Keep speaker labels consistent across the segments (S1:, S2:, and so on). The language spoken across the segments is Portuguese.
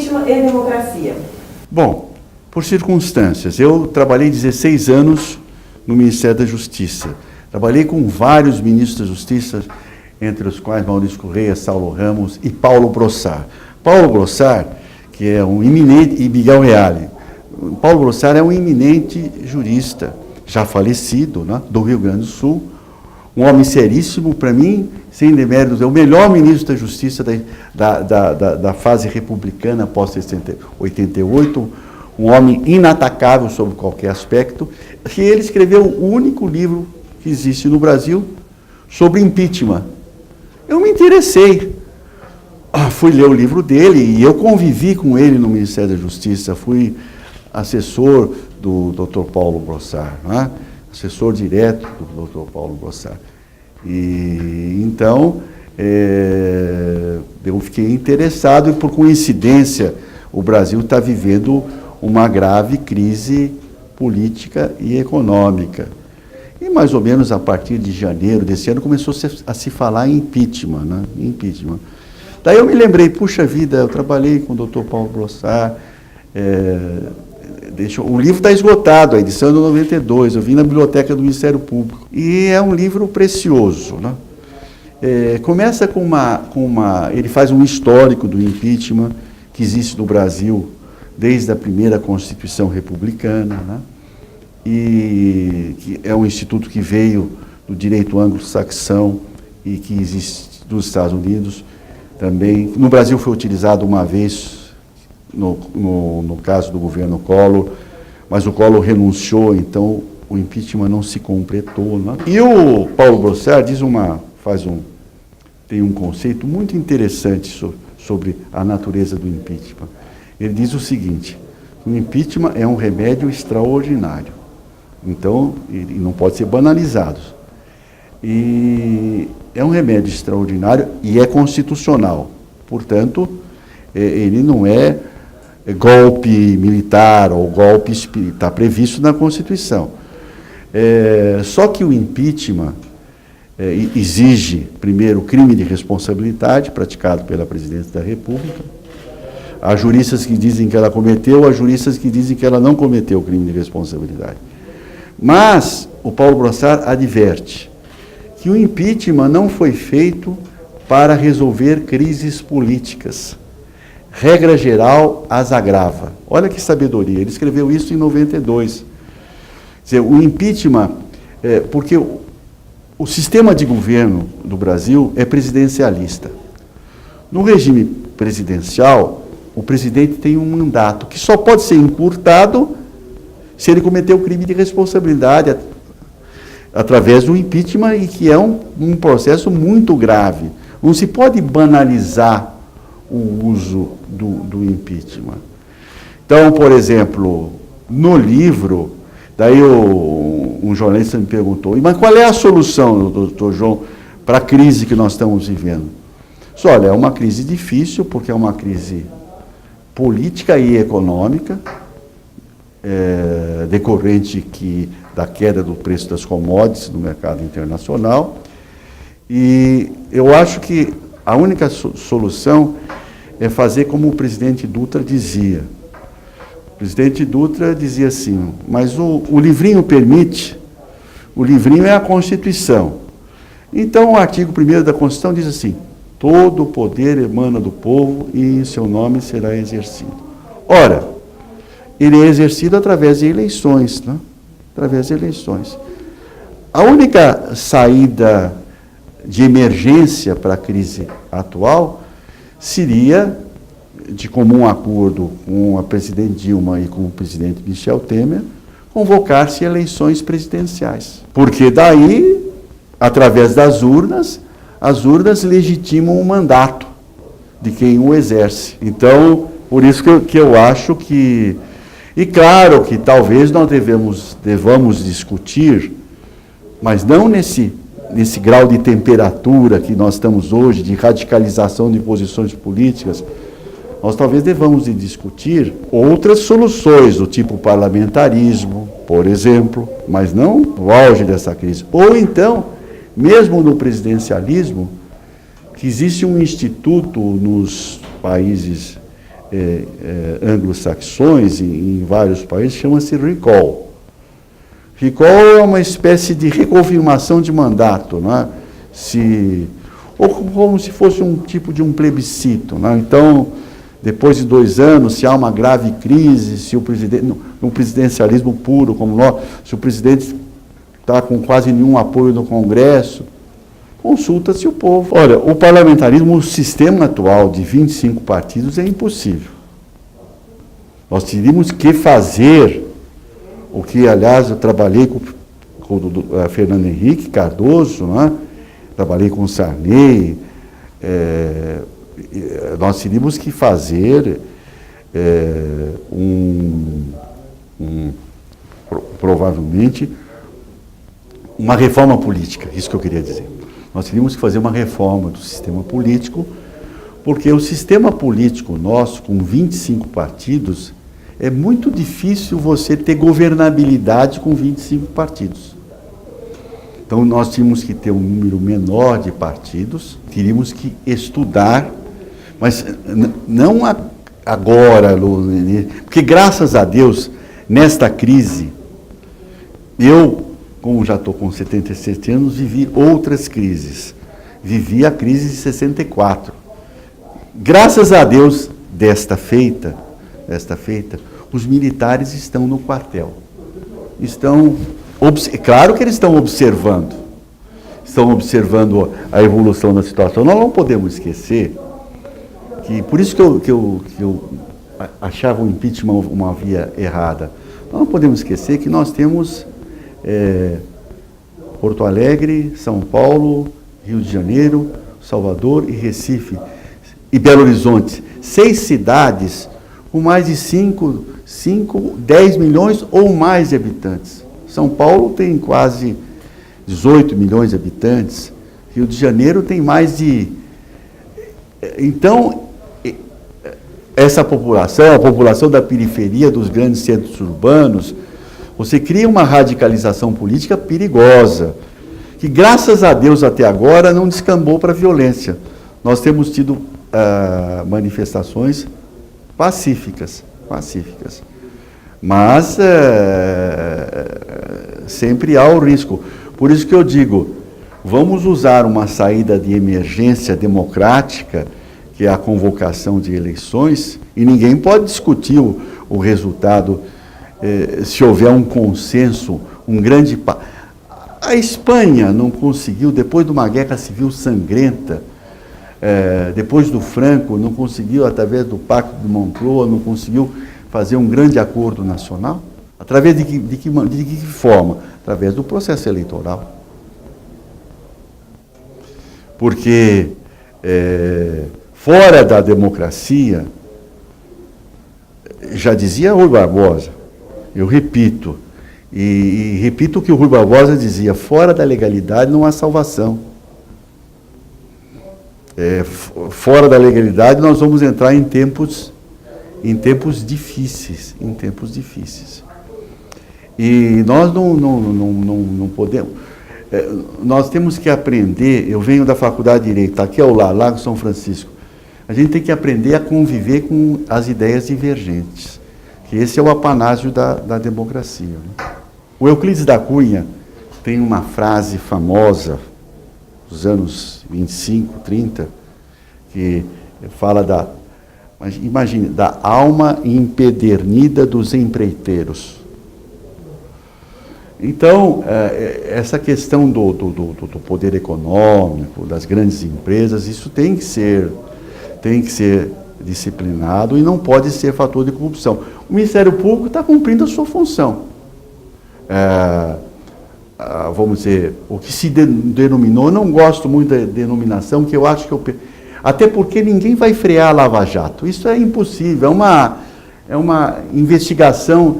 S1: Impeachment e democracia.
S2: Bom, por circunstâncias. Eu trabalhei 16 anos no Ministério da Justiça. Trabalhei com vários ministros da Justiça, entre os quais Maurício Correia, Saulo Ramos e Paulo Brossard. Paulo Brossard, que é um eminente, e Miguel Reale. Paulo Brossard é um eminente jurista, já falecido, né, do Rio Grande do Sul, um homem seríssimo, para mim, sem deméritos, é o melhor ministro da Justiça da fase republicana pós-88, um homem inatacável sobre qualquer aspecto, que ele escreveu o único livro que existe no Brasil sobre impeachment. Eu me interessei, fui ler o livro dele e eu convivi com ele no Ministério da Justiça, fui assessor do Dr. Paulo Brossard, né? Assessor direto do Dr. Paulo Brossard. E então eu fiquei interessado e, por coincidência, o Brasil está vivendo uma grave crise política e econômica. E mais ou menos a partir de janeiro desse ano começou a se falar em impeachment, né? Impeachment. Daí eu me lembrei, puxa vida, eu trabalhei com o Dr. Paulo Brossard, o livro está esgotado, a edição é de 92, eu vim na biblioteca do Ministério Público. E é um livro precioso, né? Começa ele faz um histórico do impeachment que existe no Brasil desde a primeira Constituição Republicana, né? E que é um instituto que veio do direito anglo-saxão e que existe dos Estados Unidos também. No Brasil foi utilizado uma vez, no caso do governo Collor, mas o Collor renunciou, então o impeachment não se completou, né? E o Paulo Brossard tem um conceito muito interessante sobre a natureza do impeachment. Ele diz o seguinte: o impeachment é um remédio extraordinário, então ele não pode ser banalizado. E é um remédio extraordinário e é constitucional, portanto, ele não é golpe militar ou golpe espírita, está previsto na Constituição. Só que o impeachment exige, primeiro, crime de responsabilidade praticado pela Presidência da República. Há juristas que dizem que ela cometeu, há juristas que dizem que ela não cometeu o crime de responsabilidade. Mas o Paulo Brossard adverte que o impeachment não foi feito para resolver crises políticas. Regra geral as agrava. Olha que sabedoria, ele escreveu isso em 92. Quer dizer, o impeachment, porque o sistema de governo do Brasil é presidencialista. No regime presidencial, o presidente tem um mandato que só pode ser encurtado se ele cometeu crime de responsabilidade através do impeachment, e que é um processo muito grave. Não se pode banalizar o uso do impeachment. Então, por exemplo, no livro, daí um jornalista me perguntou, mas qual é a solução, doutor João, para a crise que nós estamos vivendo? Olha, é uma crise difícil, porque é uma crise política e econômica, decorrente da queda do preço das commodities no mercado internacional, e eu acho que a única solução é fazer como o presidente Dutra dizia. O presidente Dutra dizia assim, mas o livrinho permite, o livrinho é a Constituição. Então o artigo 1º da Constituição diz assim, todo o poder emana do povo e em seu nome será exercido. Ora, ele é exercido através de eleições, né? Através de eleições. A única saída de emergência para a crise atual seria, de comum acordo com a presidente Dilma e com o presidente Michel Temer, convocar-se eleições presidenciais. Porque daí, através das urnas, as urnas legitimam o mandato de quem o exerce. Então, por isso que eu acho que... E claro que talvez nós devamos discutir, mas não nesse grau de temperatura que nós estamos hoje, de radicalização de posições políticas, nós talvez devamos discutir outras soluções, do tipo parlamentarismo, por exemplo, mas não o auge dessa crise. Ou então, mesmo no presidencialismo, que existe um instituto nos países anglo-saxões, em vários países, chama-se recall. Recall é uma espécie de reconfirmação de mandato, né? Ou como se fosse um tipo de um plebiscito, né? Então, depois de 2 anos, se há uma grave crise, se o presidente, no presidencialismo puro como nós, se o presidente está com quase nenhum apoio no Congresso, consulta-se o povo. Olha, o parlamentarismo, o sistema atual de 25 partidos é impossível. Nós teríamos que fazer o que, aliás, eu trabalhei com o Fernando Henrique Cardoso, né? Trabalhei com o Sarney, nós teríamos que fazer provavelmente uma reforma política, isso que eu queria dizer. Nós teríamos que fazer uma reforma do sistema político, porque o sistema político nosso, com 25 partidos, é muito difícil você ter governabilidade com 25 partidos. Então, nós tínhamos que ter um número menor de partidos, teríamos que estudar, mas não agora, porque, graças a Deus, nesta crise, eu, como já estou com 77 anos, vivi outras crises. Vivi a crise de 64. Graças a Deus, desta feita, os militares estão no quartel. Claro que eles estão observando a evolução da situação. Nós não podemos esquecer que, por isso que eu achava o impeachment uma via errada, nós não podemos esquecer que nós temos Porto Alegre, São Paulo, Rio de Janeiro, Salvador e Recife, e Belo Horizonte, 6 cidades com mais de 10 milhões ou mais de habitantes. São Paulo tem quase 18 milhões de habitantes, Rio de Janeiro tem mais de... Então, essa população, a população da periferia dos grandes centros urbanos, você cria uma radicalização política perigosa, que, graças a Deus, até agora, não descambou para a violência. Nós temos tido manifestações pacíficas, mas sempre há o risco. Por isso que eu digo, vamos usar uma saída de emergência democrática, que é a convocação de eleições, e ninguém pode discutir o resultado se houver um consenso, um grande... A Espanha não conseguiu, depois de uma guerra civil sangrenta, depois do Franco, não conseguiu, através do Pacto de Moncloa, não conseguiu fazer um grande acordo nacional? Através de que forma? Através do processo eleitoral. Porque, fora da democracia, já dizia Rui Barbosa, eu repito, e repito o que o Rui Barbosa dizia, fora da legalidade não há salvação. Fora da legalidade nós vamos entrar em tempos difíceis, E nós não podemos... nós temos que aprender, eu venho da Faculdade de Direito, aqui ao lado, Lago São Francisco, a gente tem que aprender a conviver com as ideias divergentes, que esse é o apanágio da democracia, né? O Euclides da Cunha tem uma frase famosa, dos anos 25, 30, que fala da alma empedernida dos empreiteiros. Então, essa questão do poder econômico, das grandes empresas, isso tem que ser disciplinado e não pode ser fator de corrupção. O Ministério Público está cumprindo a sua função. Vamos dizer, o que se denominou, eu não gosto muito da denominação, que eu acho que até porque ninguém vai frear a Lava Jato. Isso é impossível, é uma investigação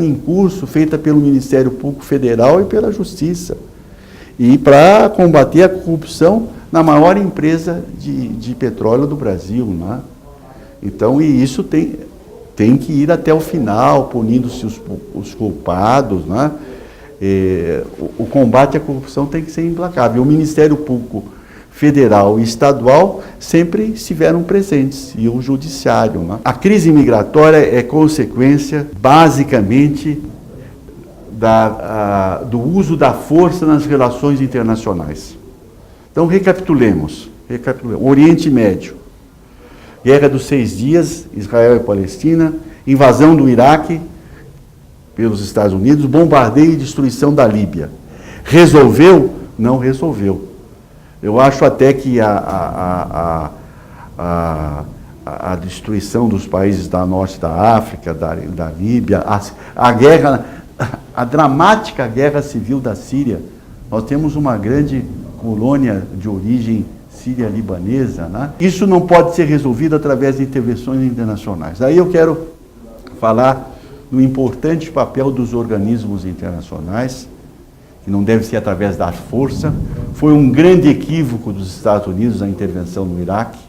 S2: em curso, feita pelo Ministério Público Federal e pela Justiça, e para combater a corrupção na maior empresa de petróleo do Brasil, né? Então, e isso tem que ir até o final, punindo-se os culpados, né? O combate à corrupção tem que ser implacável. O Ministério Público federal e estadual sempre estiveram presentes, e o judiciário. Né? A crise migratória é consequência, basicamente, do uso da força nas relações internacionais. Então, recapitulemos. Oriente Médio, Guerra dos 6 Dias, Israel e Palestina, invasão do Iraque pelos Estados Unidos, bombardeio e destruição da Líbia. Resolveu? Não resolveu. Eu acho até que a destruição dos países da norte da África, da Líbia, a guerra, a dramática guerra civil da Síria. Nós temos uma grande colônia de origem síria-libanesa, né? Isso não pode ser resolvido através de intervenções internacionais. Aí eu quero falar do importante papel dos organismos internacionais, que não deve ser através da força. Foi um grande equívoco dos Estados Unidos a intervenção no Iraque,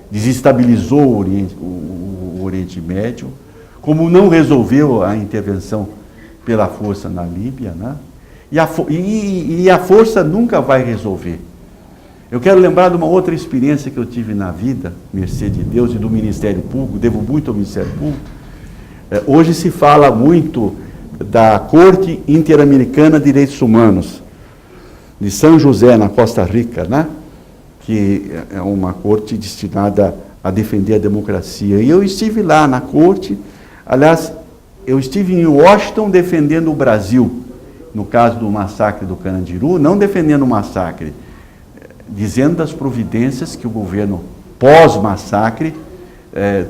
S2: desestabilizou o Oriente Médio, como não resolveu a intervenção pela força na Líbia, né? E a força nunca vai resolver. Eu quero lembrar de uma outra experiência que eu tive na vida, mercê de Deus e do Ministério Público, devo muito ao Ministério Público. Hoje se fala muito da Corte Interamericana de Direitos Humanos, de São José, na Costa Rica, né? Que é uma corte destinada a defender a democracia. E eu estive lá na corte, aliás, eu estive em Washington defendendo o Brasil, no caso do massacre do Carandiru, não defendendo o massacre, dizendo das providências que o governo pós-massacre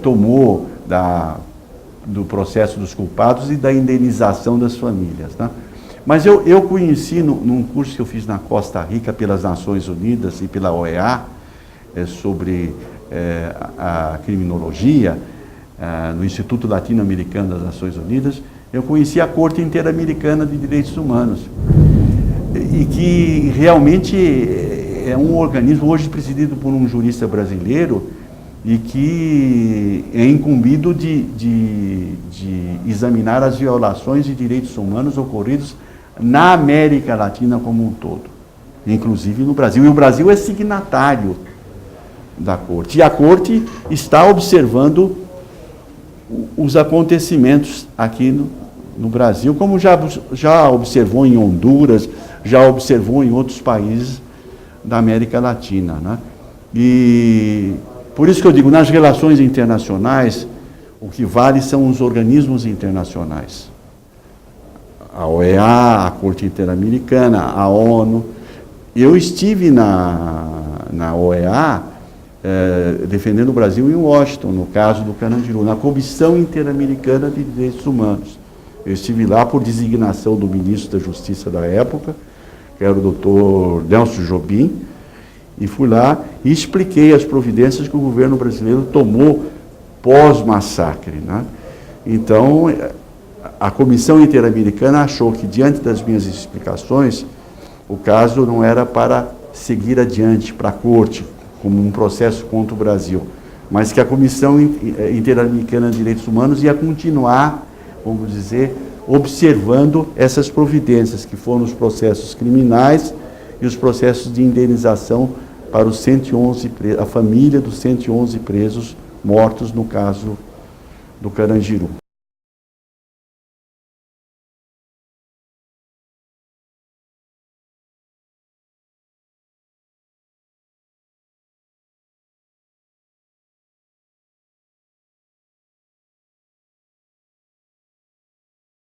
S2: tomou do processo dos culpados e da indenização das famílias. Tá? Mas eu conheci, num curso que eu fiz na Costa Rica pelas Nações Unidas e pela OEA, sobre a criminologia, no Instituto Latino-Americano das Nações Unidas, eu conheci a Corte Interamericana de Direitos Humanos, e que realmente é um organismo hoje presidido por um jurista brasileiro e que é incumbido de examinar as violações de direitos humanos ocorridos na América Latina como um todo, inclusive no Brasil. E o Brasil é signatário da Corte. E a Corte está observando os acontecimentos aqui no Brasil, como já observou em Honduras, já observou em outros países da América Latina, né? E por isso que eu digo, nas relações internacionais, o que vale são os organismos internacionais. A OEA, a Corte Interamericana, a ONU. Eu estive na OEA defendendo o Brasil em Washington, no caso do Carandiru, na Comissão Interamericana de Direitos Humanos. Eu estive lá por designação do ministro da Justiça da época, que era o doutor Nelson Jobim, e fui lá e expliquei as providências que o governo brasileiro tomou pós-massacre, né? Então, a Comissão Interamericana achou que, diante das minhas explicações, o caso não era para seguir adiante para a Corte, como um processo contra o Brasil, mas que a Comissão Interamericana de Direitos Humanos ia continuar, vamos dizer, observando essas providências, que foram os processos criminais e os processos de indenização para os 111 a família dos 111 presos mortos no caso do Carandiru.